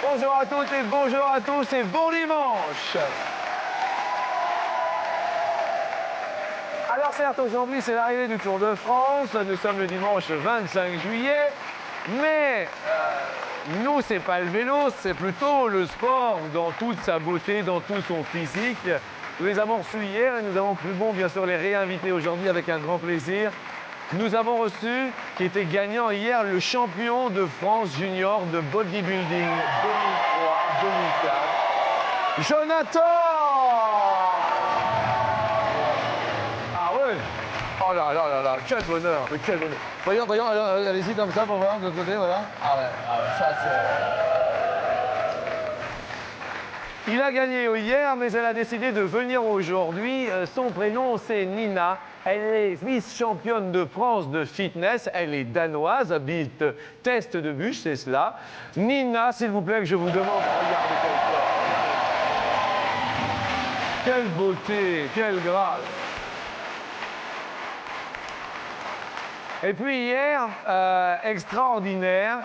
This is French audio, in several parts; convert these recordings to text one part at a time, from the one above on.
Bonjour à toutes et bonjour à tous et bon dimanche. Alors certes, aujourd'hui c'est l'arrivée du Tour de France, nous sommes le dimanche 25 juillet, mais nous c'est pas le vélo, c'est plutôt le sport dans toute sa beauté, dans tout son physique. Nous les avons reçus hier et nous avons cru bon bien sûr les réinviter aujourd'hui avec un grand plaisir. Nous avons reçu, qui était gagnant hier, le champion de France junior de bodybuilding 2003-2004, Jonathan! Ah ouais! Oh là là là là, quel bonheur, mais quel bonheur! Voyons, allez-y comme ça pour voir de l'autre côté, voilà. Ah ouais, ça c'est... Il a gagné hier, mais elle a décidé de venir aujourd'hui. Son prénom, c'est Nina. Elle est vice-championne de France de fitness. Elle est danoise, habite Test de Buch, c'est cela. Nina, s'il vous plaît, que je vous demande de regarder quel corps. Quelle beauté, quelle grâce. Et puis hier, extraordinaire,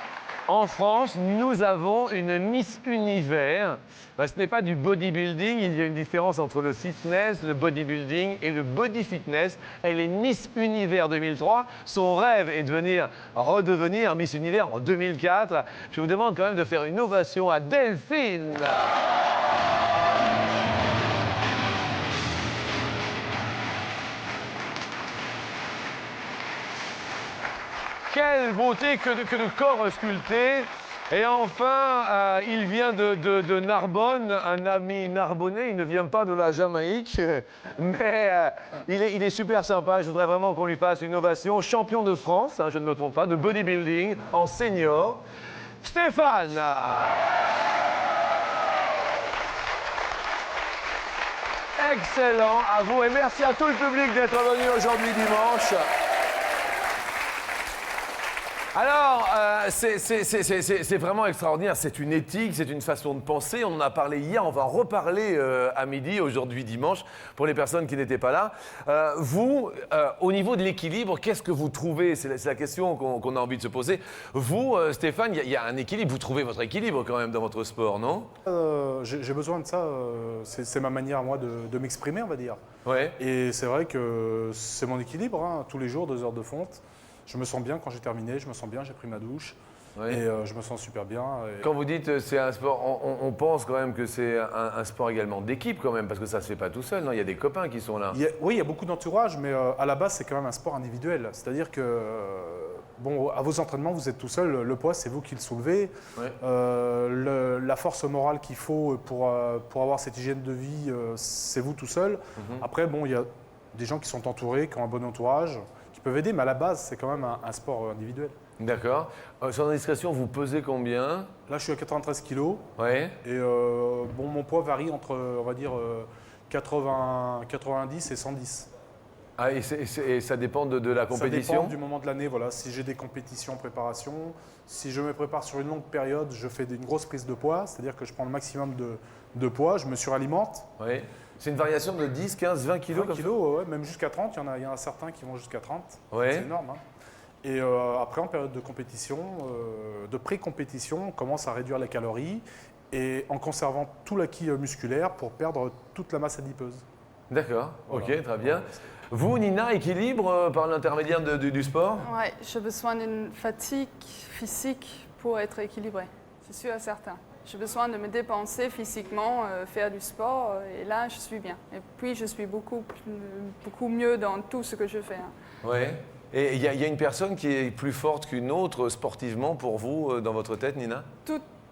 en France, nous avons une Miss Univers. Ben, ce n'est pas du bodybuilding, il y a une différence entre le fitness, le bodybuilding et le body fitness. Elle est Miss Univers 2003. Son rêve est de redevenir Miss Univers en 2004. Je vous demande quand même de faire une ovation à Delphine. Quelle beauté que de corps sculpté. Et enfin, il vient de Narbonne, un ami narbonnais, il ne vient pas de la Jamaïque, mais il est super sympa, je voudrais vraiment qu'on lui fasse une ovation. Champion de France, hein, je ne me trompe pas, de bodybuilding en senior, Stéphane. Excellent, à vous, et merci à tout le public d'être venu aujourd'hui dimanche. Alors, c'est vraiment extraordinaire, c'est une éthique, c'est une façon de penser, on en a parlé hier, on va en reparler à midi, aujourd'hui dimanche, pour les personnes qui n'étaient pas là. Vous, au niveau de l'équilibre, qu'est-ce que vous trouvez? C'est la question qu'on a envie de se poser. Vous, Stéphane, il y a un équilibre, vous trouvez votre équilibre quand même dans votre sport, non? J'ai besoin de ça, c'est ma manière, moi, de m'exprimer, on va dire. Ouais. Et c'est vrai que c'est mon équilibre, hein, tous les jours, 2 heures de fonte. Je me sens bien quand j'ai terminé, je me sens bien, j'ai pris ma douche. Ouais. Et je me sens super bien. Et... Quand vous dites c'est un sport, on pense quand même que c'est un sport également d'équipe quand même, parce que ça ne se fait pas tout seul, non? Il y a des copains qui sont là. Oui, il y a beaucoup d'entourage, mais à la base, c'est quand même un sport individuel. C'est-à-dire que, bon, à vos entraînements, vous êtes tout seul, le poids, c'est vous qui le soulevez. Ouais. La force morale qu'il faut pour avoir cette hygiène de vie, c'est vous tout seul. Après, bon, il y a des gens qui sont entourés, qui ont un bon entourage, peuvent aider, mais à la base, c'est quand même un sport individuel. D'accord. Sans indiscrétion, vous pesez combien? Là, je suis à 93 kilos. Ouais. Et bon, mon poids varie entre, on va dire, 90 et 110. Ah, et ça dépend de la compétition? Ça dépend du moment de l'année, voilà. Si j'ai des compétitions en préparation, si je me prépare sur une longue période, je fais une grosse prise de poids, c'est-à-dire que je prends le maximum de poids, je me suralimente. Oui. C'est une variation de 10, 15, 20 kilos? 20 kilos, ouais, même jusqu'à 30. Il y en a certains qui vont jusqu'à 30. Ouais. C'est énorme. Hein. Et après, en période de compétition, de pré-compétition, on commence à réduire les calories et en conservant tout l'acquis musculaire pour perdre toute la masse adipeuse. D'accord, voilà. Ok, très bien. Vous, Nina, équilibre par l'intermédiaire du sport? Oui, j'ai besoin d'une fatigue physique pour être équilibré, c'est sûr et certain. J'ai besoin de me dépenser physiquement, faire du sport, et là, je suis bien. Et puis, je suis beaucoup mieux dans tout ce que je fais. Hein. Oui. Et il y a une personne qui est plus forte qu'une autre sportivement pour vous, dans votre tête, Nina?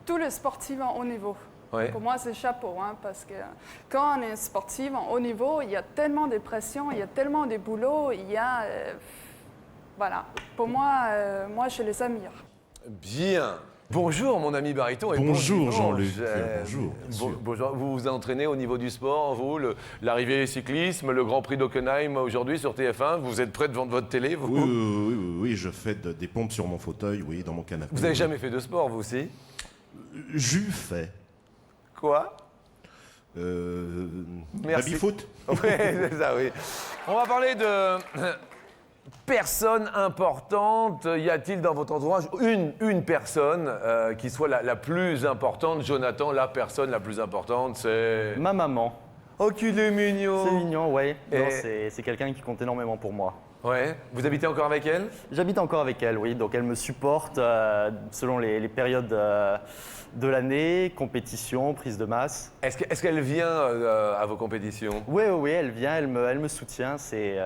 Tous les sportifs en haut niveau. Ouais. Pour moi, c'est chapeau, hein, parce que quand on est sportif en haut niveau, il y a tellement de pression, il y a tellement de boulot, il y a... voilà. Pour moi, je les admire. Bien. Bonjour mon ami Baryton. Et bonjour Jean-Luc. Bonjour. Bonjour. Vous vous entraînez au niveau du sport, vous, l'arrivée cyclisme, le Grand Prix d'Hockenheim aujourd'hui sur TF1, vous êtes prêt devant votre télé, vous? Oui, je fais des pompes sur mon fauteuil, oui, dans mon canapé. Vous n'avez jamais fait de sport, vous aussi? J'eus fait. Quoi? Baby-foot. Oui, c'est ça, oui. On va parler personne importante, y a-t-il dans votre entourage une personne qui soit la plus importante? Jonathan, la personne la plus importante, c'est... Ma maman. Oh, qu'il est mignon! C'est mignon, ouais. Et- Non, c'est quelqu'un qui compte énormément pour moi. Ouais. Vous habitez encore avec elle? J'habite encore avec elle, oui. Donc elle me supporte selon les périodes de l'année, compétition, prise de masse. Est-ce qu'elle vient à vos compétitions? Oui, elle vient, elle me soutient. C'est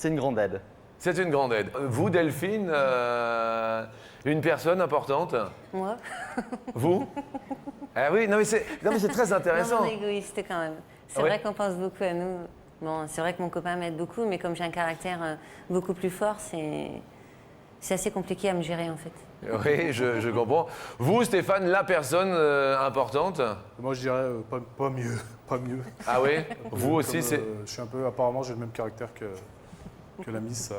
une grande aide. C'est une grande aide. Vous, Delphine, une personne importante? Moi? Vous? Ah oui, non mais c'est très intéressant. Non, mais égoïste quand même. C'est Ouais. vrai qu'on pense beaucoup à nous. Bon, c'est vrai que mon copain m'aide beaucoup, mais comme j'ai un caractère beaucoup plus fort, c'est assez compliqué à me gérer en fait. Oui, je comprends. Vous, Stéphane, la personne importante? Moi, je dirais pas mieux. Pas mieux. Ah oui? Vous aussi, Comme, c'est... je suis un peu, apparemment, j'ai le même caractère que la Miss. Ça,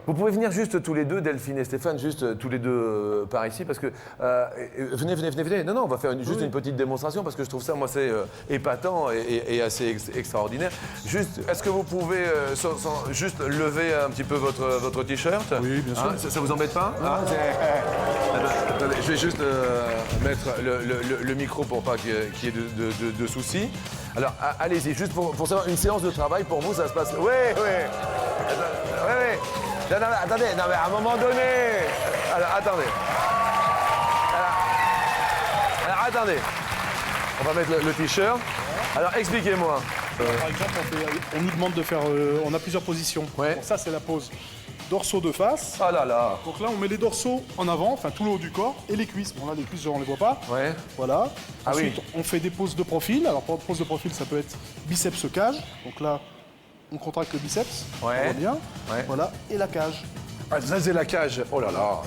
Vous pouvez venir juste tous les deux, Delphine et Stéphane, juste tous les deux par ici, parce que... venez. Non, on va faire juste une petite démonstration, parce que je trouve ça, moi, c'est épatant et assez extraordinaire. Juste, est-ce que vous pouvez juste lever un petit peu votre t-shirt? Oui, bien sûr. Hein, ça vous embête pas? Hein, attendez, je vais juste mettre le micro pour pas qu'il y ait de soucis. Alors, allez-y, juste pour savoir, une séance de travail, pour vous, ça se passe... Oui. Non, attendez, non, mais à un moment donné... Alors, attendez. Alors, attendez. On va mettre le t-shirt. Alors, expliquez-moi. Par exemple, on nous demande de faire. On a plusieurs positions. Ouais. Bon, ça, c'est la pose dorsaux de face. Oh là là. Donc là, on met les dorsaux en avant, enfin tout le haut du corps, et les cuisses. Bon, là, les cuisses, on les voit pas. Ouais. Voilà. Ah Ensuite, oui. on fait des poses de profil. Alors, pour pose de profil, ça peut être biceps cage. Donc là, on contracte le biceps. Ouais. On voit bien. Ouais. Voilà. Et la cage. Ah, ça, c'est la cage. Oh là là.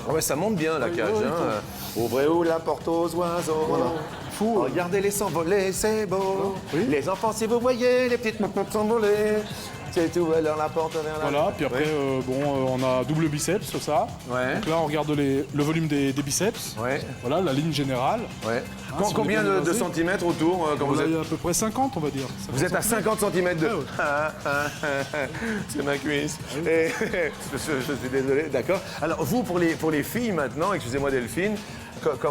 Ah ouais, ça monte bien, la cage. ouais, Hein. Ouvrez-vous la porte aux oiseaux. Voilà. Faut, Regardez-les s'envoler, c'est beau. Oui. Les enfants, si vous voyez, les petites mamans s'envoler. C'est tout, alors la porte vers la... Voilà, puis après, on a double biceps, ça. Ouais. Donc là, on regarde le volume des biceps. Ouais, Voilà, la ligne générale. ouais. Ah, si Combien on est bien de basé. centimètres autour quand vous Là, êtes... il y a à peu près 50, on va dire. Vous êtes à 50 cm de... Ouais, ouais. C'est ma cuisse. Et... je suis désolé, d'accord. Alors, vous, pour les filles maintenant, excusez-moi Delphine,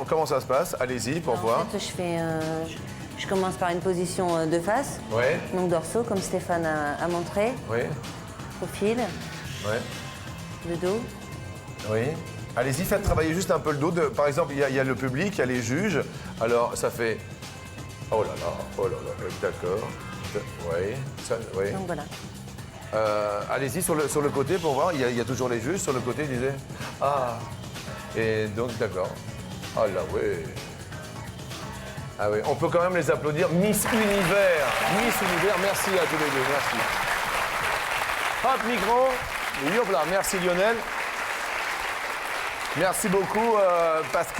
comment ça se passe? Allez-y pour voir. En fait, je commence par une position de face, Ouais, donc dorsaux, comme Stéphane a montré, ouais, profil, ouais, le dos. oui. Allez-y, faites travailler juste un peu le dos. Par exemple, il y a le public, il y a les juges. Alors, ça fait... Oh là là, d'accord. Oui, ça, oui. Donc voilà. Allez-y sur le côté pour voir. Il y a toujours les juges sur le côté, il disait. Ah. Et donc, d'accord. Ah là, oui. Ah oui, on peut quand même les applaudir. Miss Univers. Miss Univers, merci à tous les deux, merci. Hop, micro. Hop là, merci Lionel. Merci beaucoup parce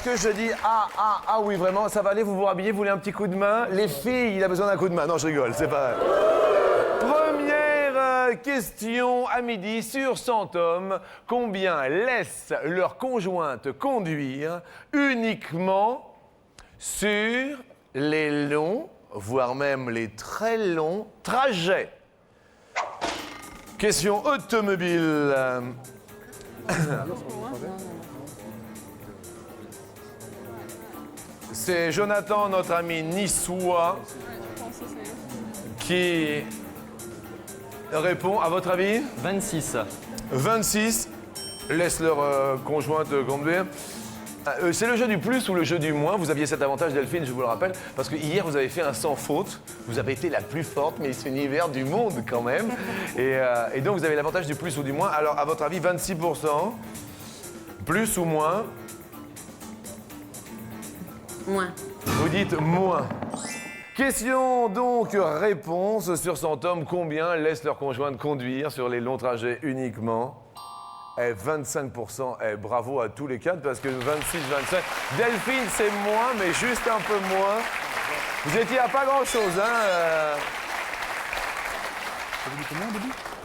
que je dis ah oui vraiment ça va aller, vous vous rhabillez, vous voulez un petit coup de main? Les filles, il a besoin d'un coup de main. Non, je rigole, c'est pas... Première question à midi sur 100 hommes. Combien laissent leur conjointe conduire uniquement sur les longs, voire même les très longs trajets? Question automobile. C'est Jonathan, notre ami niçois, qui répond. À votre avis? 26. 26 laissent leur conjointe conduire. C'est le jeu du plus ou le jeu du moins? Vous aviez cet avantage, Delphine, je vous le rappelle, parce que hier, vous avez fait un sans faute. Vous avez été la plus forte Miss Univers du monde, quand même. Et donc, vous avez l'avantage du plus ou du moins. Alors, à votre avis, 26%, plus ou moins? Moins. Vous dites moins. Question donc, réponse sur 100 hommes. Combien laissent leur conjointe conduire sur les longs trajets uniquement? 25%. Bravo à tous les quatre parce que 26-25. Delphine, c'est moins, mais juste un peu moins. Vous étiez à pas grand-chose, hein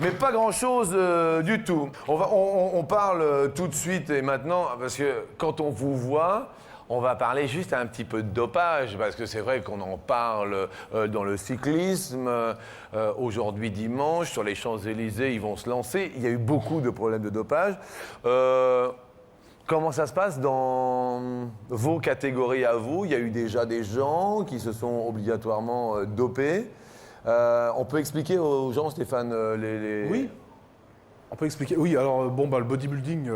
mais pas grand-chose du tout. On parle tout de suite et maintenant, parce que quand on vous voit, On va parler juste un petit peu de dopage, parce que c'est vrai qu'on en parle dans le cyclisme. Aujourd'hui, dimanche, sur les Champs-Élysées, ils vont se lancer. Il y a eu beaucoup de problèmes de dopage. Comment ça se passe dans vos catégories à vous? Il y a eu déjà des gens qui se sont obligatoirement dopés. On peut expliquer aux gens, Stéphane, Oui, on peut expliquer. Oui, alors le bodybuilding,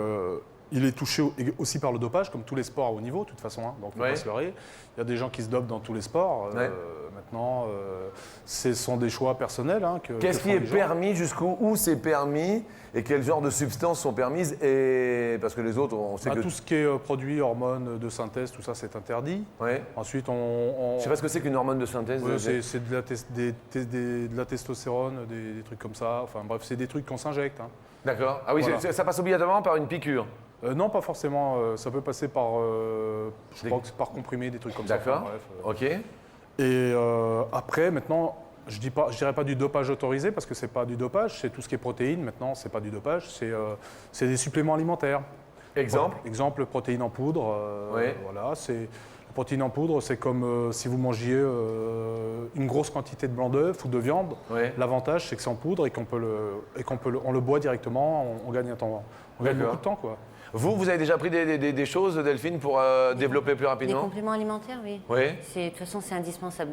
il est touché aussi par le dopage, comme tous les sports à haut niveau, de toute façon. Hein, donc, faut pas se leurrer. Il y a des gens qui se dopent dans tous les sports. Maintenant, ce sont des choix personnels. Hein, Qu'est-ce qui est permis, jusqu'où c'est permis, et quel genre de substances sont permises? Et parce que les autres, on sait que tout ce qui est produits, hormones de synthèse, tout ça, c'est interdit. Ensuite, Je sais pas ce que c'est qu'une hormone de synthèse. C'est de la testostérone, des trucs comme ça. Enfin bref, c'est des trucs qu'on s'injecte. Hein. D'accord. Ah oui, voilà. Ça passe obligatoirement par une piqûre? Non, pas forcément. Ça peut passer par, je crois que c'est par comprimé, des trucs comme ça. D'accord. Ok. Et après, maintenant, je dirais pas du dopage autorisé parce que c'est pas du dopage. C'est tout ce qui est protéines. Maintenant, c'est pas du dopage. C'est des suppléments alimentaires. Exemple, protéines en poudre. Voilà. La protéine en poudre, c'est comme si vous mangiez une grosse quantité de blanc d'œuf ou de viande. L'avantage, c'est que c'est en poudre et on le boit directement. On gagne un temps. On gagne beaucoup de temps, quoi. Vous avez déjà pris des choses, Delphine, pour développer plus rapidement? Des compléments alimentaires, oui. De toute façon, c'est indispensable.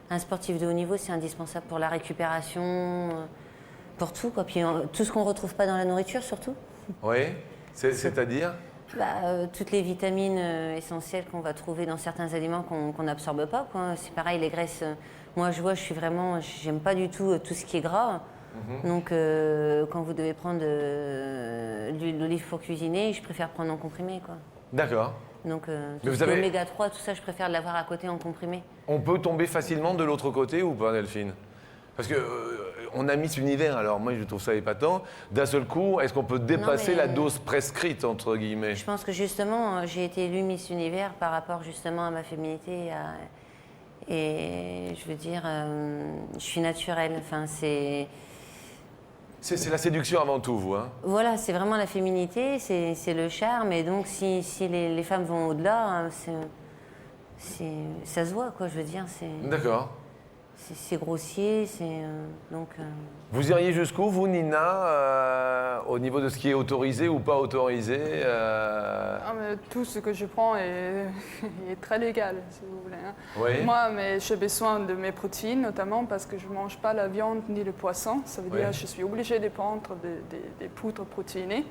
Un sportif de haut niveau, c'est indispensable pour la récupération, pour tout, quoi. Puis tout ce qu'on ne retrouve pas dans la nourriture, surtout. Oui, c'est-à-dire? Toutes les vitamines essentielles qu'on va trouver dans certains aliments qu'on n'absorbe pas, quoi. C'est pareil, les graisses. Moi, j'aime pas du tout tout ce qui est gras. Donc, quand vous devez prendre de l'huile d'olive pour cuisiner, je préfère prendre en comprimé, quoi. D'accord. Donc, tout ce qui est oméga 3, tout ça, je préfère l'avoir à côté en comprimé. On peut tomber facilement de l'autre côté ou pas, Delphine? Parce que on a Miss Univers, alors moi je trouve ça épatant. D'un seul coup, est-ce qu'on peut dépasser la dose prescrite, entre guillemets? Je pense que justement, j'ai été élue Miss Univers par rapport justement à ma féminité. Et je veux dire, je suis naturelle. Enfin, c'est la séduction avant tout, vous, hein? Voilà, c'est vraiment la féminité, c'est le charme. Et donc, si les femmes vont au-delà, ça se voit, quoi, je veux dire. D'accord. C'est grossier, Vous iriez jusqu'où, vous, Nina, au niveau de ce qui est autorisé ou pas autorisé mais tout ce que je prends est très légal, si vous voulez. Hein. Moi, j'ai besoin de mes protéines, notamment parce que je ne mange pas la viande ni le poisson. Ça veut dire que je suis obligée de prendre des poudres protéinées.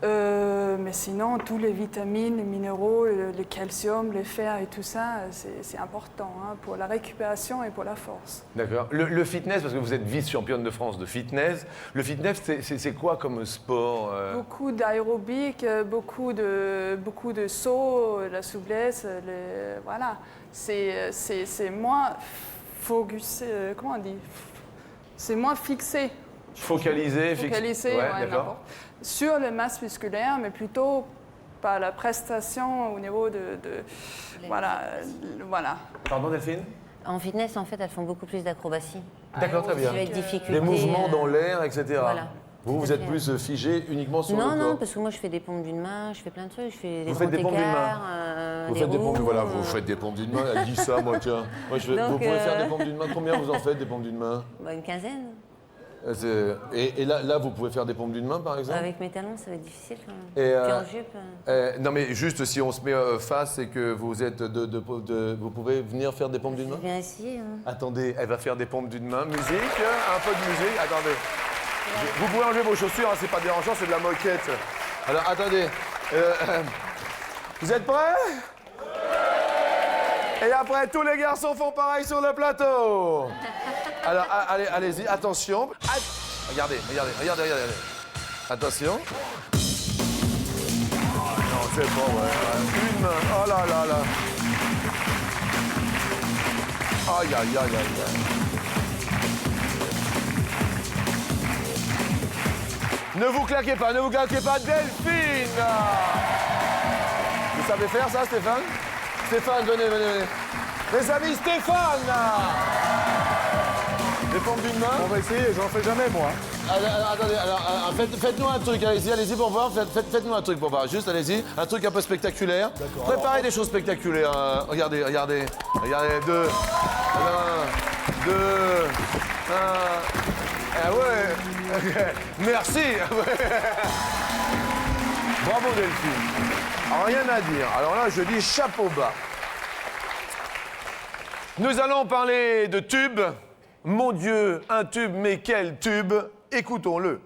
Mais sinon, tous les vitamines, les minéraux, le calcium, le fer et tout ça, c'est important pour la récupération et pour la force. D'accord. Le fitness, parce que vous êtes vice-championne de France de fitness, le fitness, c'est quoi comme sport? Beaucoup d'aérobic, beaucoup de sauts, la souplesse, voilà. C'est moins focusé, comment on dit? C'est moins fixé. Focalisé, d'accord. Sur la masse musculaire, mais plutôt par la prestation au niveau de voilà. Pardon, Delphine? En fitness, en fait, elles font beaucoup plus d'acrobatie. D'accord, très bien. Avec difficulté. Les mouvements dans l'air, etc. Voilà. Vous êtes plus figé uniquement sur le corps? Non, parce que moi, je fais des pompes d'une main, je fais plein de trucs. Je fais vous faites des pompes d'une main? Vous faites des pompes, voilà, vous faites des pompes d'une main. Elle dit ça, moi, tiens. Moi, vous pouvez faire des pompes d'une main. Combien vous en faites, des pompes d'une main? Une quinzaine. Et là, vous pouvez faire des pompes d'une main, par exemple? Avec mes talons, ça va être difficile quand même. Et en jupe. Non, mais juste si on se met face et que vous êtes vous pouvez venir faire des pompes d'une main? Je viens essayer. Attendez, elle va faire des pompes d'une main. Musique, un peu de musique. Attendez. Vous pouvez enlever vos chaussures, c'est pas dérangeant, c'est de la moquette. Alors, attendez. Vous êtes prêts? Et après, tous les garçons font pareil sur le plateau. Alors, allez-y, attention. Regardez. Attention. Oh non, c'est pas vrai. Une main. Oh là là là. Aïe. Ne vous claquez pas, Delphine! Vous savez faire ça, Stéphane? Stéphane, venez. Les amis, Stéphane! Des pompes d'une main? On va essayer, j'en fais jamais, moi. Attendez, alors, faites-nous un truc, allez-y pour voir, faites-nous un truc pour voir, juste allez-y, un truc un peu spectaculaire. Préparez des choses spectaculaires, regardez, 2, 1, ah ouais, merci. Bravo Delphine. Rien à dire, alors là je dis chapeau bas. Nous allons parler de tubes. Mon Dieu, un tube, mais quel tube? Écoutons-le.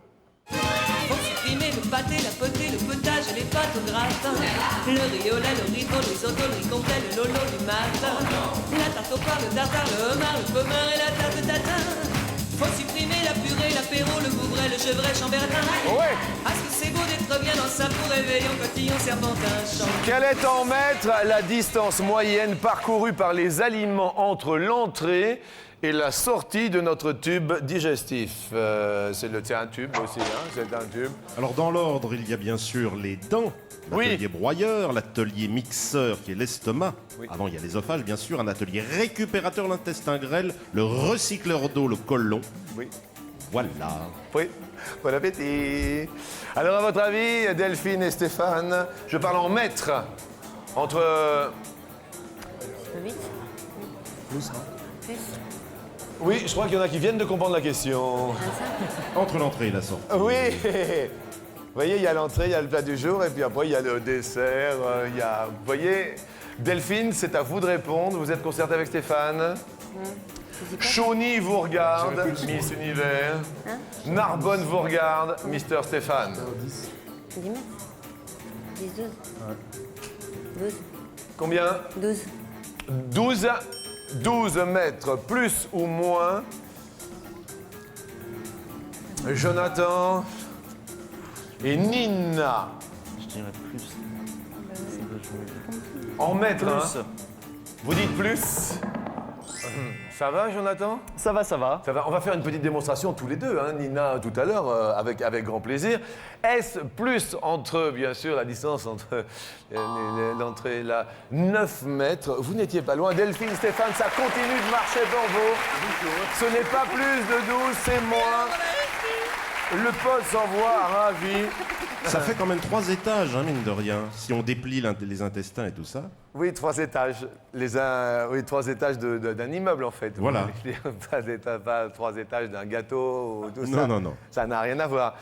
Faut supprimer le pâté, la potée, le potage, les pâtes au gratin. Le riz au lait, le risotto, le risotto, le riz complet, le lolo du matin. La tarte au poire, le tartare, le homard, le pommard et la tarte tatin. Faut supprimer la purée, l'apéro, le bouvret, le chevret, chambertin. Ouais. Parce que c'est beau d'être bien dans sa pour réveillon, cotillon, serpentin, chant. Quelle est en mètres la distance moyenne parcourue par les aliments entre l'entrée et la sortie de notre tube digestif? C'est un tube aussi, hein, c'est un tube. Alors dans l'ordre, il y a bien sûr les dents, l'atelier broyeur, l'atelier mixeur qui est l'estomac. Oui. Avant, il y a l'ésophage, bien sûr, un atelier récupérateur, l'intestin grêle, le recycleur d'eau, le côlon. Oui. Voilà. Oui, bon appétit. Alors, à votre avis, Delphine et Stéphane, je parle en mètres, entre... 8. Plus, hein. Plus. Oui, je crois qu'il y en a qui viennent de comprendre la question. 25. Entre l'entrée et la sortie. Oui. Vous voyez, il y a l'entrée, il y a le plat du jour, et puis après, il y a le dessert, il y a... Vous voyez, Delphine, c'est à vous de répondre. Vous êtes concertée avec Stéphane. Chauny vous regarde, Miss Univers. Hein? Narbonne vous regarde, Mister Stéphane. 10 mètres. 10, 12. 12. Combien? 12. 12 mètres, plus ou moins. Jonathan et Nina. Je dirais plus. En mètres, Plus. hein? Vous dites plus? Ça va, Jonathan? Ça va, ça va. Ça va. On va faire une petite démonstration tous les deux, hein, Nina, tout à l'heure, avec grand plaisir. Est-ce plus entre, bien sûr, la distance entre l'entrée et la 9 mètres? Vous n'étiez pas loin. Delphine, Stéphane, ça continue de marcher pour vous. Ce n'est pas plus de 12, c'est moins. Le pote s'envoie ravi. Ça fait quand même 3 étages, hein, mine de rien, si on déplie les intestins et tout ça. Oui, 3 étages. Oui, 3 étages d'un immeuble, en fait. Voilà. Pas 3 étages d'un gâteau ou tout ça. Non, non, non. Ça n'a rien à voir.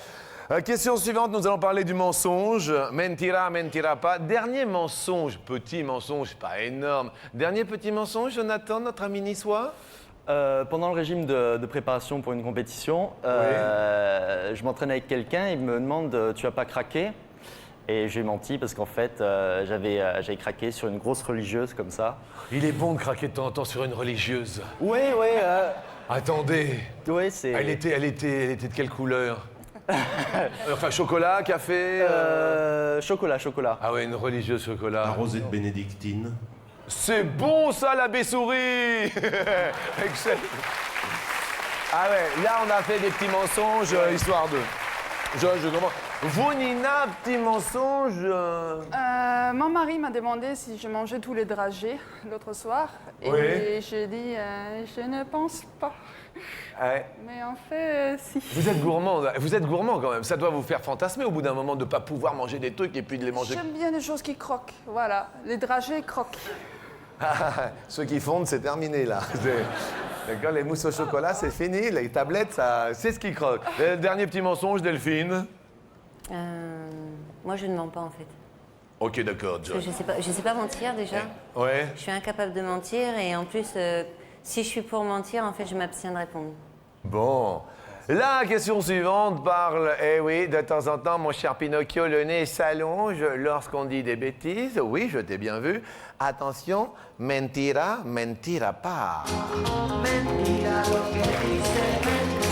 Question suivante, nous allons parler du mensonge. Mentira, mentira pas. Dernier mensonge, petit mensonge, pas énorme. Dernier petit mensonge, Jonathan, notre ami niçois? Pendant le régime de préparation pour une compétition, je m'entraîne avec quelqu'un, il me demande tu as pas craqué? Et j'ai menti parce qu'en fait j'avais craqué sur une grosse religieuse comme ça. Il est bon de craquer de temps en temps sur une religieuse. Oui. Attendez. Oui, c'est. Elle était de quelle couleur? Enfin, chocolat, café Chocolat. Ah ouais, une religieuse chocolat. Arrosé de bénédictine. C'est bon ça, la Bessourie. Excellent. Ah ouais, là on a fait des petits mensonges, histoire de... Je comprends. Vous, Nina, petit mensonge Mon mari m'a demandé si je mangeais tous les dragées l'autre soir. Et Oui. j'ai dit, je ne pense pas. Ouais. Mais en fait, si. Vous êtes gourmand quand même. Ça doit vous faire fantasmer au bout d'un moment de ne pas pouvoir manger des trucs et puis de les manger. J'aime bien les choses qui croquent. Voilà, les dragées croquent. Ceux qui fondent, c'est terminé là. D'accord, les mousses au chocolat, c'est fini. Les tablettes, c'est ce qui croque. Le dernier petit mensonge, Delphine. Moi, je ne mens pas, en fait. Ok, d'accord, John. Parce que je sais pas mentir, déjà. Ouais. Je suis incapable de mentir. Et en plus, si je suis pour mentir, en fait, je m'abstiens de répondre. Bon. La question suivante parle, oui, de temps en temps, mon cher Pinocchio, le nez s'allonge lorsqu'on dit des bêtises. Oui, je t'ai bien vu. Attention, mentira, mentira pas.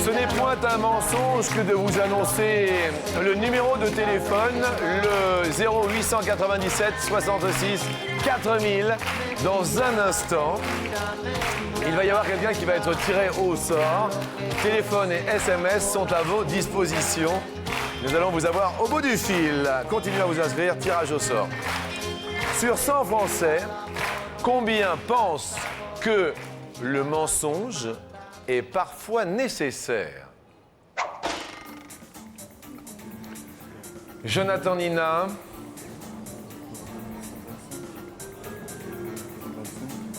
Ce n'est point un mensonge que de vous annoncer le numéro de téléphone, le 0897 66 4000. Dans un instant, il va y avoir quelqu'un qui va être tiré au sort. Téléphone et SMS sont à vos dispositions. Nous allons vous avoir au bout du fil. Continuez à vous inscrire, tirage au sort. Sur 100 Français, combien pensent que le mensonge est parfois nécessaire? Jonathan Nina.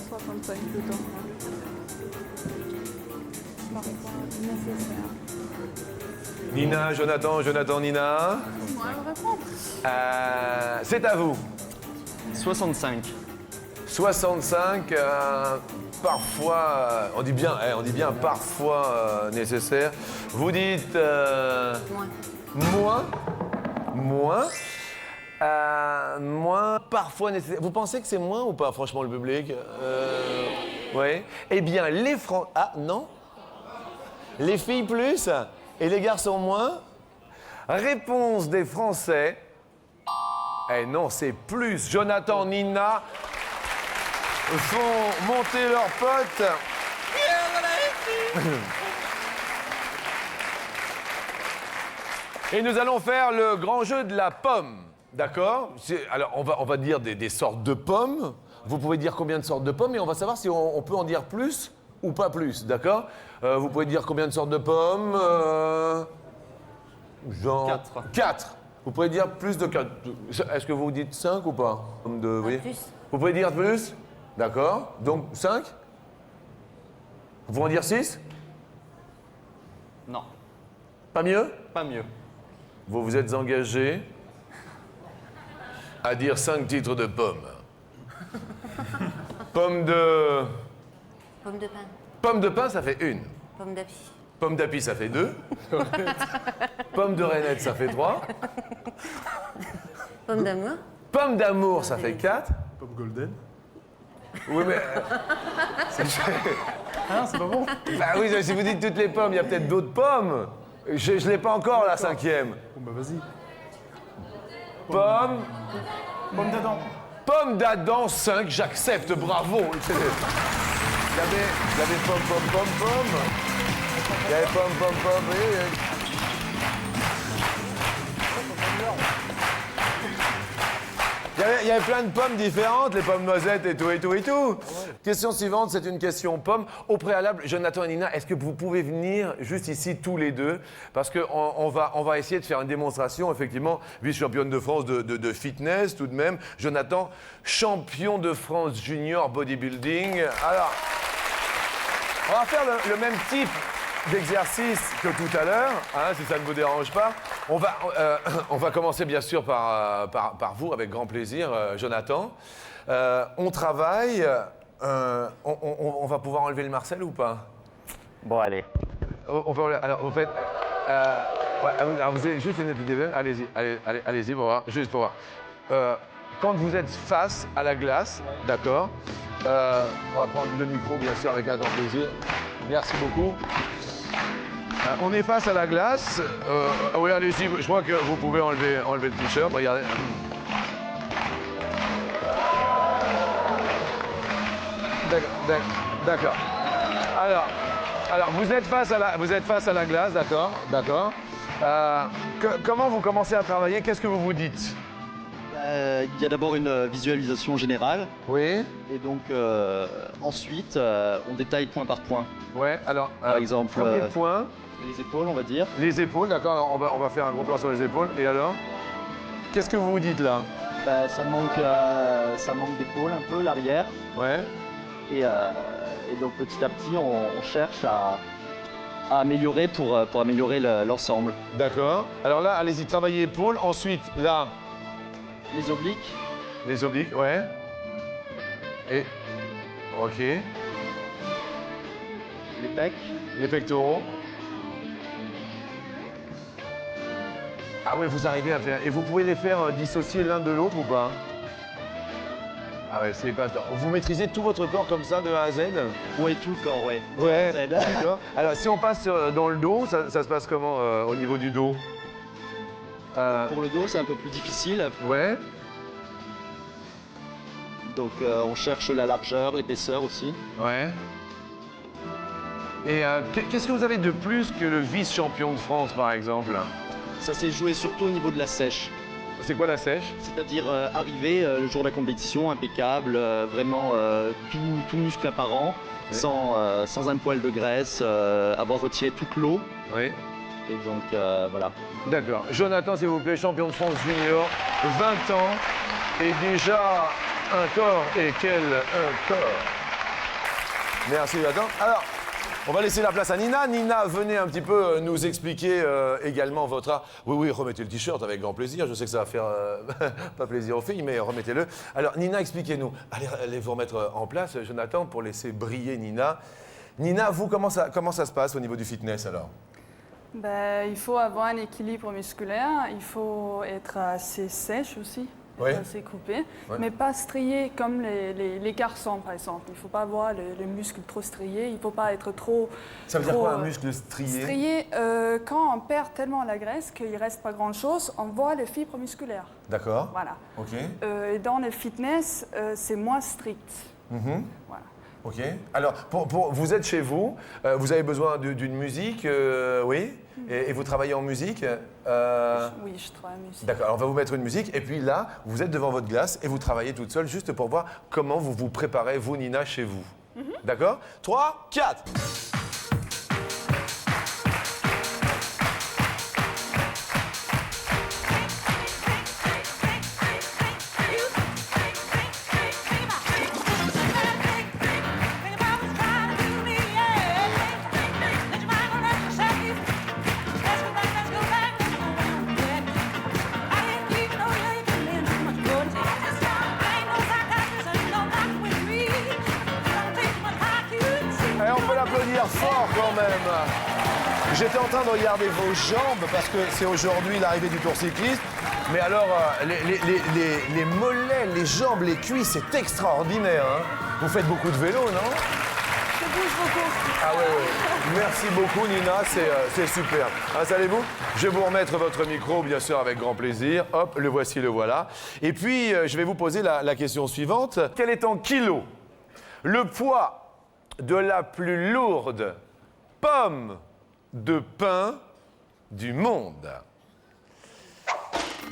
65 plutôt. Nécessaire. Nina, Jonathan, Nina. Moi, je réponds. C'est à vous. 65. 65, parfois, on dit bien parfois nécessaire. Vous dites moins. Moins, parfois nécessaire. Vous pensez que c'est moins ou pas, franchement, le public Oui. Eh bien, les Français... Ah, non. Les filles plus et les garçons moins. Réponse des Français. Eh non, c'est plus. Jonathan, Nina font monter leurs potes. Et nous allons faire le grand jeu de la pomme. D'accord? Alors, on va dire des sortes de pommes. Vous pouvez dire combien de sortes de pommes et on va savoir si on peut en dire plus ou pas plus. D'accord? Vous pouvez dire combien de sortes de pommes? Genre... 4. 4. Vous pouvez dire plus de 4. Est-ce que vous dites 5 ou pas? Oui. Plus. Vous pouvez dire plus? D'accord. Donc 5? Vous pouvez en dire 6? Non, Pas mieux? pas mieux. Vous vous êtes engagé à dire 5 titres de pommes. Pomme de... Pomme de pain. Pomme de pain, ça fait 1. Pomme d'api. Pomme d'api, ça fait 2. Pomme de rainette, ça fait 3. Pomme d'amour. Pomme d'amour, ça fait 4. Pop Golden. Oui, mais... Ah, c'est pas bon. Bah oui, si vous dites toutes les pommes, il y a peut-être d'autres pommes. Je l'ai pas encore, la 5e. Bon, bah vas-y. Pomme... Pomme d'Adam. Pomme d'Adam, 5, j'accepte, bravo. Il y avait pomme. Il y avait pomme, oui. Il y avait plein de pommes différentes, les pommes noisettes et tout. Question suivante, c'est une question pomme. Au préalable, Jonathan et Nina, est-ce que vous pouvez venir juste ici tous les deux? Parce qu'on va essayer de faire une démonstration, effectivement, vice-championne de France de fitness tout de même. Jonathan, champion de France junior bodybuilding. Alors, on va faire le même type d'exercice que tout à l'heure, hein, si ça ne vous dérange pas. On va commencer bien sûr par vous, avec grand plaisir, Jonathan. On travaille, on va pouvoir enlever le Marcel ou pas? Bon, allez. Alors, vous faites... alors vous avez juste une épidémie, allez-y pour voir, juste pour voir. Quand vous êtes face à la glace, d'accord, on va prendre le micro, bien sûr, avec un grand plaisir. Merci beaucoup. On est face à la glace. Oui, allez-y, je crois que vous pouvez enlever le t-shirt. Regardez. D'accord. Alors, vous êtes face à la glace, d'accord. Comment vous commencez à travailler? Qu'est-ce que vous vous dites? Il y a d'abord une visualisation générale. Oui. Et donc ensuite, on détaille point par point. Ouais, alors, Par exemple, premier point. les épaules, on va dire. Les épaules, d'accord, on va faire un gros plan sur les épaules. Et alors? Qu'est-ce que vous vous dites là? Ça manque d'épaules un peu, l'arrière. Ouais. Et donc petit à petit, on cherche à améliorer pour améliorer l'ensemble. D'accord. Alors là, allez-y, travaillez épaules. Ensuite, là, Les obliques. les obliques, ouais. Et... Ok. Les pecs. Les pectoraux. Ah oui, vous arrivez à faire... Et vous pouvez les faire dissocier l'un de l'autre ou pas? Ah ouais, c'est pas... Vous maîtrisez tout votre corps comme ça, de A à Z? Ouais, tout le corps, ouais. Ouais, Z. d'accord. Alors, si on passe dans le dos, ça se passe comment au niveau du dos? Pour le dos, c'est un peu plus difficile. Ouais. Donc on cherche la largeur, l'épaisseur aussi. Ouais. Et qu'est-ce que vous avez de plus que le vice-champion de France, par exemple? Ça s'est joué surtout au niveau de la sèche. C'est quoi la sèche? C'est-à-dire arriver le jour de la compétition impeccable, vraiment tout muscle apparent, Oui. sans un poil de graisse, avoir retiré toute l'eau. Oui. Et donc voilà. D'accord. Jonathan, s'il vous plaît, champion de France junior, 20 ans, et déjà un corps. Et quel un corps! Merci, Jonathan. Alors, on va laisser la place à Nina. Nina, venez un petit peu nous expliquer également votre art. Oui, remettez le t-shirt avec grand plaisir. Je sais que ça va faire pas plaisir aux filles, mais remettez-le. Alors, Nina, expliquez-nous. Allez vous remettre en place, Jonathan, pour laisser briller Nina. Nina, vous, comment ça se passe au niveau du fitness, alors? Ben, il faut avoir un équilibre musculaire, il faut être assez sèche aussi, assez coupé, mais pas strié comme les garçons, par exemple. Il ne faut pas avoir les muscles trop striés, il ne faut pas être trop... Ça veut dire quoi, un muscle strié? Strié, quand on perd tellement la graisse qu'il ne reste pas grand-chose, on voit les fibres musculaires. D'accord. Voilà. OK. Et dans le fitness, c'est moins strict. Voilà. OK. Alors, vous êtes chez vous, vous avez besoin d'une musique, oui, et vous travaillez en musique Oui, je travaille en musique. D'accord, alors on va vous mettre une musique, et puis là, vous êtes devant votre glace et vous travaillez toute seule, juste pour voir comment vous vous préparez, vous, Nina, chez vous. D'accord? 3, 4. Fort quand même. J'étais en train de regarder vos jambes parce que c'est aujourd'hui l'arrivée du Tour cycliste. Mais alors, les mollets, les jambes, les cuisses, c'est extraordinaire. Hein. Vous faites beaucoup de vélo, non? Je bouge beaucoup. Ah ouais. Merci beaucoup, Nina, c'est super. Installez-vous. Je vais vous remettre votre micro, bien sûr, avec grand plaisir. Hop, le voici, le voilà. Et puis, je vais vous poser la question suivante. Quel est en kilos le poids de la plus lourde pomme de pain du monde?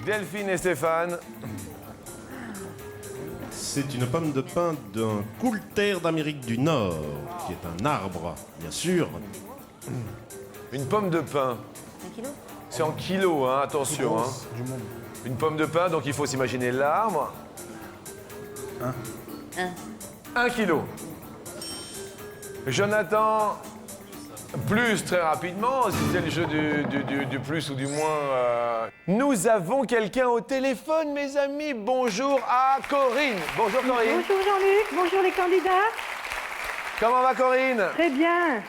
Delphine et Stéphane. C'est une pomme de pin d'un coulter d'Amérique du Nord, qui est un arbre, bien sûr. Une pomme de pin. C'est en kilos, hein, attention. Hein. Du monde. Une pomme de pin, donc il faut s'imaginer l'arbre. 1 kilo. Jonathan, plus très rapidement, si c'est le jeu du plus ou du moins. Nous avons quelqu'un au téléphone, mes amis. Bonjour à Corinne. Bonjour Corinne. Bonjour Jean-Luc, bonjour les candidats. Comment va Corinne? Très bien.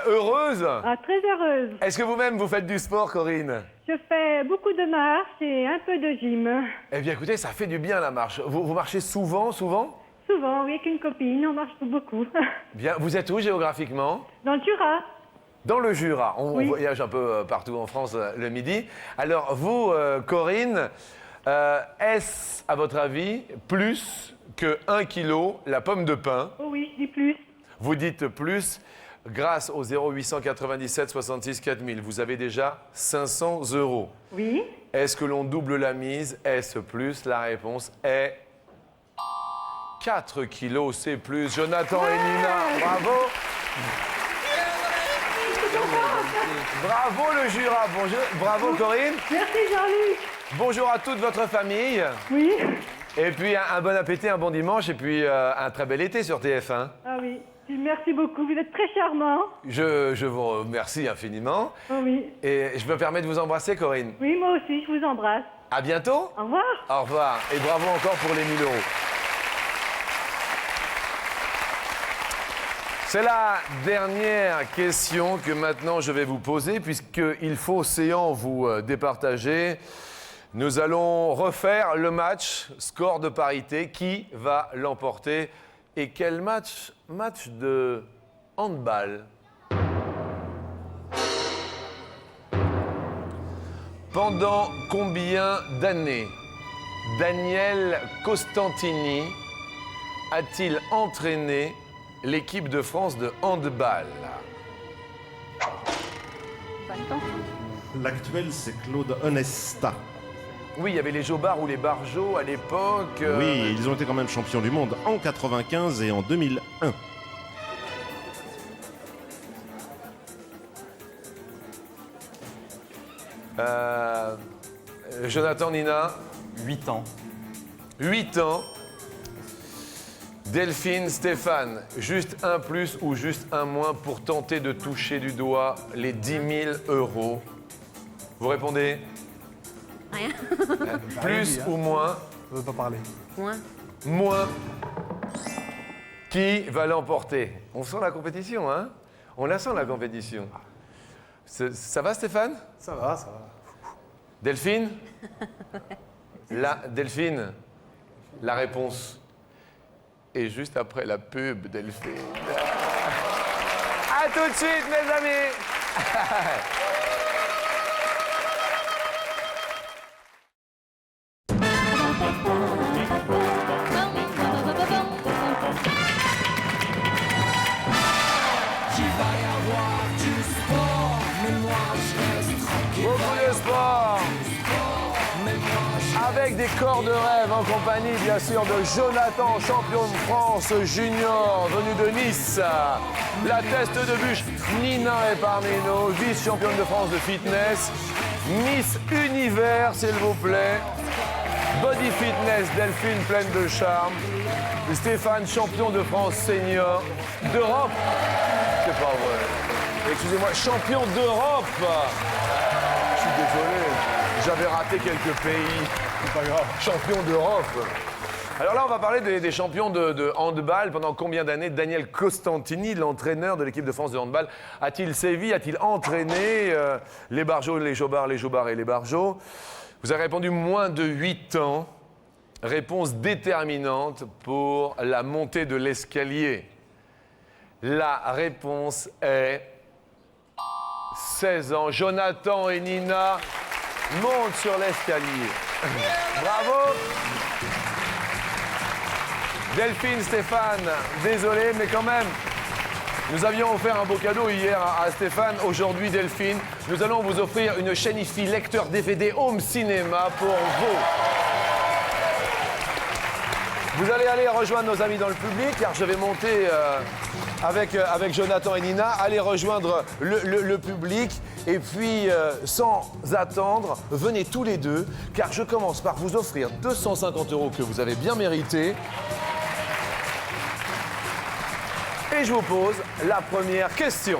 Heureuse? Ah, très heureuse. Est-ce que vous-même vous faites du sport, Corinne? Je fais beaucoup de marche et un peu de gym. Eh bien écoutez, ça fait du bien la marche. Vous marchez souvent? Souvent, oui, avec une copine, on marche beaucoup. Bien, vous êtes où géographiquement? Dans le Jura. Dans le Jura. On Oui. voyage un peu partout en France le midi. Alors vous, Corinne, est-ce, à votre avis, plus que 1 kilo la pomme de pin? Oh oui, je dis plus. Vous dites plus. Grâce au 0897 66 4000, vous avez déjà 500 €. Oui. Est-ce que l'on double la mise? Est-ce plus? La réponse est 4 kilos, c'est plus. Jonathan et Nina, bravo. Bravo le Jura. Bonjour. Bravo Corinne. Merci Jean-Luc. Bonjour à toute votre famille. Oui. Et puis un bon appétit, un bon dimanche et puis un très bel été sur TF1. Ah oui. Merci beaucoup, vous êtes très charmant. Je vous remercie infiniment. Oh oui. Et je me permets de vous embrasser, Corinne. Oui, moi aussi, je vous embrasse. À bientôt. Au revoir. Au revoir. Et bravo encore pour les 1000 €. C'est la dernière question que maintenant je vais vous poser, puisqu'il faut, séant, vous départager. Nous allons refaire le match, score de parité. Qui va l'emporter? Et quel match? Match de handball. Pendant combien d'années Daniel Costantini a-t-il entraîné l'équipe de France de handball? 20 ans. L'actuel, c'est Claude Onesta. Oui, il y avait les Jobards ou les Barjots à l'époque. Oui, ils ont été quand même champions du monde en 95 et en 2001. Jonathan, Nina? 8 ans. 8 ans. Delphine, Stéphane, juste un plus ou juste un moins pour tenter de toucher du doigt les 10 000 €. Vous répondez? Rien. Plus ou moins? On ne veut pas parler. Moins. Moins. Qui va l'emporter? On sent la compétition, hein? On la sent, la compétition. Ça va, Stéphane? Ça va, ça va. Delphine? Delphine, la réponse est juste après la pub, Delphine. À tout de suite, mes amis! Beaucoup de sport. Avec des corps de rêve en compagnie, bien sûr, de Jonathan, champion de France junior, venu de Nice. La teste de bûche, Nina est parmi nous, vice-championne de France de fitness. Miss Univers, s'il vous plaît. Body Fitness, Delphine, pleine de charme. Stéphane, champion de France senior. D'Europe. C'est pas vrai. Excusez-moi, champion d'Europe. Je suis désolé. J'avais raté quelques pays. C'est pas grave. Champion d'Europe. Alors là, on va parler des champions de handball. Pendant combien d'années Daniel Costantini, l'entraîneur de l'équipe de France de handball, a-t-il sévi, a-t-il entraîné les Barjots, les Jobards et les Barjots? Vous avez répondu moins de 8 ans. Réponse déterminante pour la montée de l'escalier. La réponse est 16 ans. Jonathan et Nina montent sur l'escalier. Bravo. Delphine, Stéphane, désolé, mais quand même, nous avions offert un beau cadeau hier à Stéphane. Aujourd'hui, Delphine, nous allons vous offrir une chaîne IFI lecteur DVD Home Cinéma pour vous. Vous allez aller rejoindre nos amis dans le public, car je vais monter avec Jonathan et Nina, aller rejoindre le public. Et puis, sans attendre, venez tous les deux, car je commence par vous offrir 250 € que vous avez bien mérité. Et je vous pose la première question.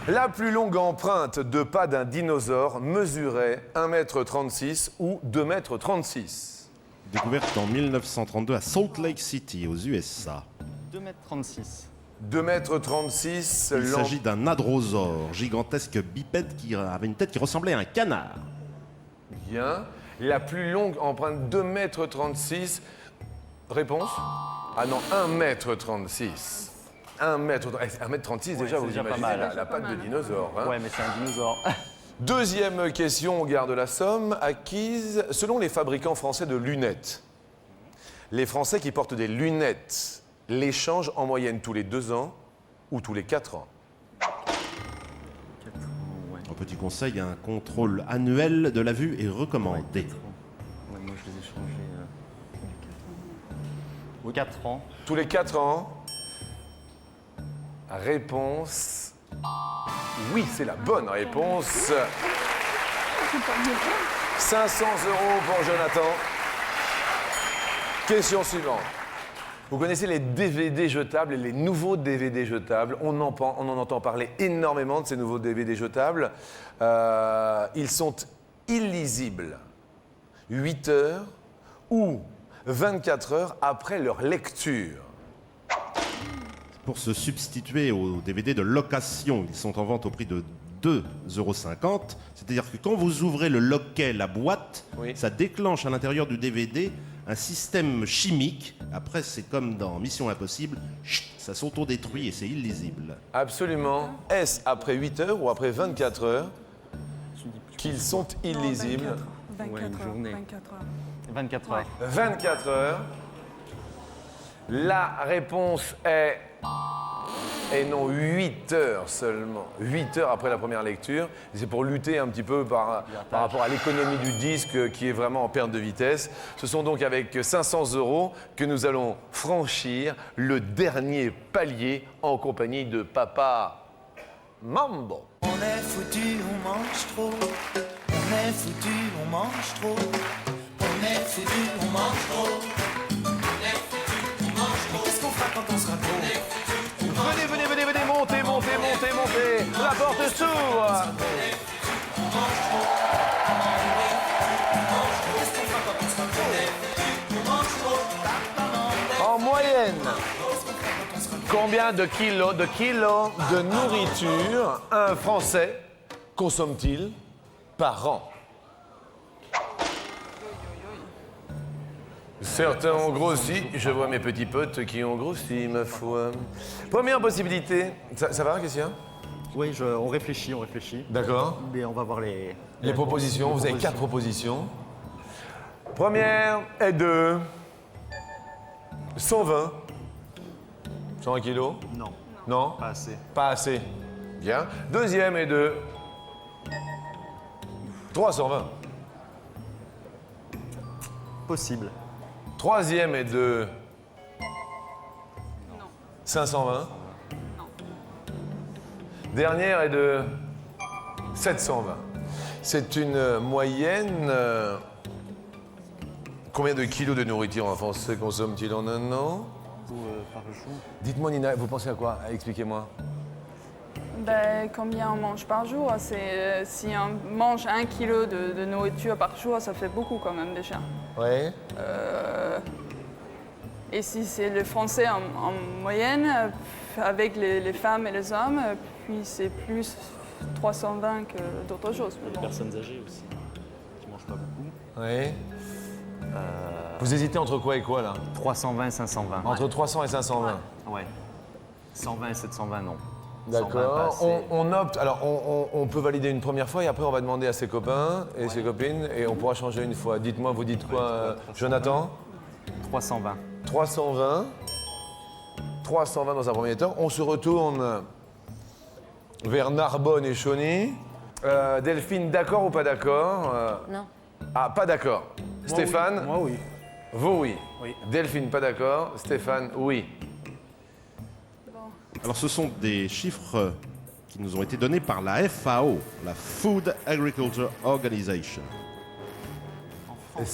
La plus longue empreinte de pas d'un dinosaure mesurait 1,36 m ou 2,36 m. Découverte en 1932 à Salt Lake City, aux USA. 2,36 m. 2,36 m. Il s'agit d'un hadrosaure, gigantesque bipède qui avait une tête qui ressemblait à un canard. Bien. La plus longue empreinte, 2,36 m. Réponse? Ah non, 1,36 m. 1,36 m, déjà, c'est vous déjà pas imaginez mal. la patte de dinosaure. Hein. Ouais, mais c'est un dinosaure. Deuxième question, on garde la somme, acquise selon les fabricants français de lunettes. Les Français qui portent des lunettes les changent en moyenne tous les 2 ans ou tous les 4 ans. 4 ans, ouais. Un petit conseil, un contrôle annuel de la vue est recommandé. Ouais, 4 ans. Ouais, moi, je les ai changés. 4 ans. Tous les 4 ans. Réponse. Oui, c'est la bonne réponse. 500 € pour Jonathan. Question suivante. Vous connaissez les DVD jetables et les nouveaux DVD jetables. On en entend parler énormément de ces nouveaux DVD jetables. Ils sont illisibles. 8 heures ou 24 heures après leur lecture. Pour se substituer aux DVD de location, ils sont en vente au prix de 2,50 €. C'est-à-dire que quand vous ouvrez le loquet, la boîte, oui, ça déclenche à l'intérieur du DVD un système chimique. Après, c'est comme dans Mission Impossible, ça s'autodétruit et c'est illisible. Absolument. Est-ce après 8 heures ou après 24 heures qu'ils sont illisibles? 24 une heures. journée. 24 heures. 24 heures. 24 heures. La réponse est... Et non, 8 heures seulement. 8 heures après la première lecture. C'est pour lutter un petit peu par rapport à l'économie du disque qui est vraiment en perte de vitesse. Ce sont donc avec 500 € que nous allons franchir le dernier palier en compagnie de Papa Mambo. On est foutu, on mange trop. On est foutu, on mange trop. On est foutu, on mange trop. Qu'est-ce qu'on fera quand on sera trop? Venez, montez. La porte s'ouvre. En moyenne, combien de kilos de nourriture un Français consomme-t-il par an? Certains ont grossi, je vois mes petits potes qui ont grossi, ma foi. Première possibilité, ça va, Christian? Oui, on réfléchit. D'accord. Mais on va voir les propositions. Vous avez 4 propositions. Première est de 120. 120 kilos? Non. Non? Pas assez. Pas assez. Bien. Deuxième est de 320. Possible. Troisième est de 520. Dernière est de 720. C'est une moyenne. Combien de kilos de nourriture un Français consomme-t-il en un an? Par jour. Dites-moi, Nina, vous pensez à quoi? Expliquez-moi. Ben, combien on mange par jour? Si on mange 1 kilo de nourriture par jour, ça fait beaucoup quand même déjà. Oui. Et si c'est le Français en moyenne, avec les femmes et les hommes, puis c'est plus 320 que d'autres choses. Les personnes âgées aussi, qui mangent pas beaucoup. Oui. Vous hésitez entre quoi et quoi, là? 320 et 520. Entre 300 et 520. Ouais. 120 et 720, non. D'accord. On opte. Alors, on peut valider une première fois et après, on va demander à ses copains et ses copines et on pourra changer une fois. Dites-moi, vous dites quoi, Jonathan? 320. 320. 320 dans un premier temps. On se retourne vers Narbonne et Chauny. Delphine, d'accord ou pas d'accord? Non. Ah, pas d'accord. Stéphane? Moi, oui. Vous, oui. Oui. Delphine, pas d'accord. Stéphane, oui. Alors ce sont des chiffres qui nous ont été donnés par la FAO, la Food Agriculture Organization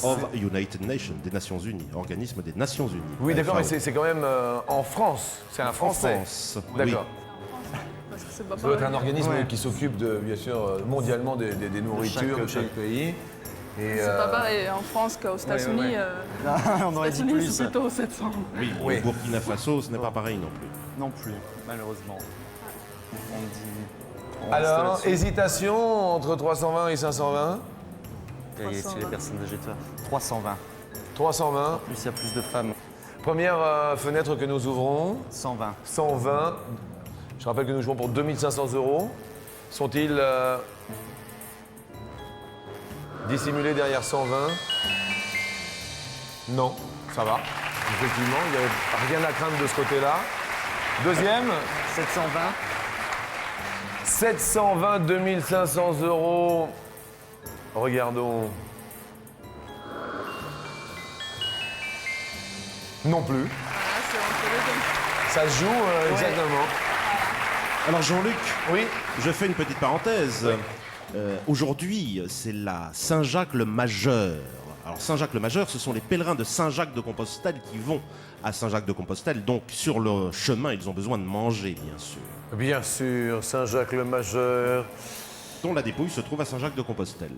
of United Nations, des Nations Unies, organisme des Nations Unies. Oui, d'accord, mais FAO. c'est quand même en France. C'est un Français. En France, D'accord. Parce que c'est pas Ça doit être pareil. un organisme qui s'occupe, bien sûr, mondialement des nourritures de chaque pays. Et, C'est pas pareil en France qu'aux États-Unis. On aurait dit États-Unis, plus. c'est plutôt 700. Oui, Oui. au Burkina Faso, ce n'est pas pareil non plus. Non plus, malheureusement. On dit. on reste Alors, là-dessus. hésitation entre 320 et 520. Et c'est les personnes âgées. 320. 320. Plus il y a plus de femmes. Première fenêtre que nous ouvrons. 120. 120. Je rappelle que nous jouons pour 2500 €. Sont-ils dissimulés derrière 120? Non, ça va. Effectivement, il n'y avait rien à craindre de ce côté-là. Deuxième, 720. 720, 2500 €. Regardons. Non plus. Ah, c'est entre les deux. Ça se joue exactement. Alors Jean-Luc, Oui. je fais une petite parenthèse. Aujourd'hui, c'est la Saint-Jacques le Majeur. Alors Saint-Jacques le Majeur, ce sont les pèlerins de Saint-Jacques de Compostelle qui vont à Saint-Jacques de Compostelle. Donc sur le chemin, ils ont besoin de manger, bien sûr. Bien sûr, Saint-Jacques le Majeur. Dont la dépouille se trouve à Saint-Jacques de Compostelle.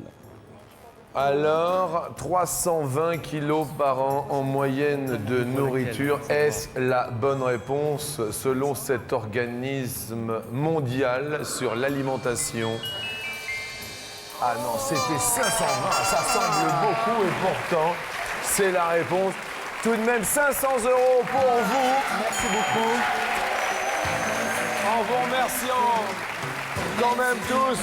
Alors, 320 kilos par an en moyenne de nourriture. Est-ce la bonne réponse selon cet organisme mondial sur l'alimentation? Ah non, c'était 520, ça semble beaucoup et pourtant, c'est la réponse. Tout de même 500 € pour vous. Merci beaucoup. En vous remerciant quand même tous,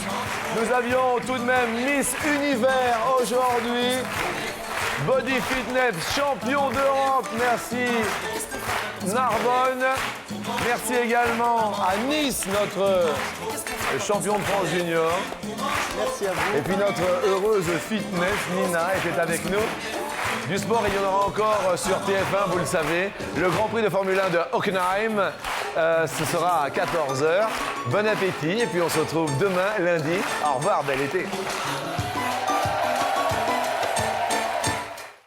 nous avions tout de même Miss Univers aujourd'hui. Body Fitness, champion d'Europe, merci Narbonne. Merci également à Nice, notre champion de France junior. Merci à vous. Et puis notre heureuse fitness, Nina, était avec nous. Du sport, il y en aura encore sur TF1, vous le savez. Le Grand Prix de Formule 1 de Hockenheim. Ce sera à 14h. Bon appétit et puis on se retrouve demain, lundi. Au revoir, bel été.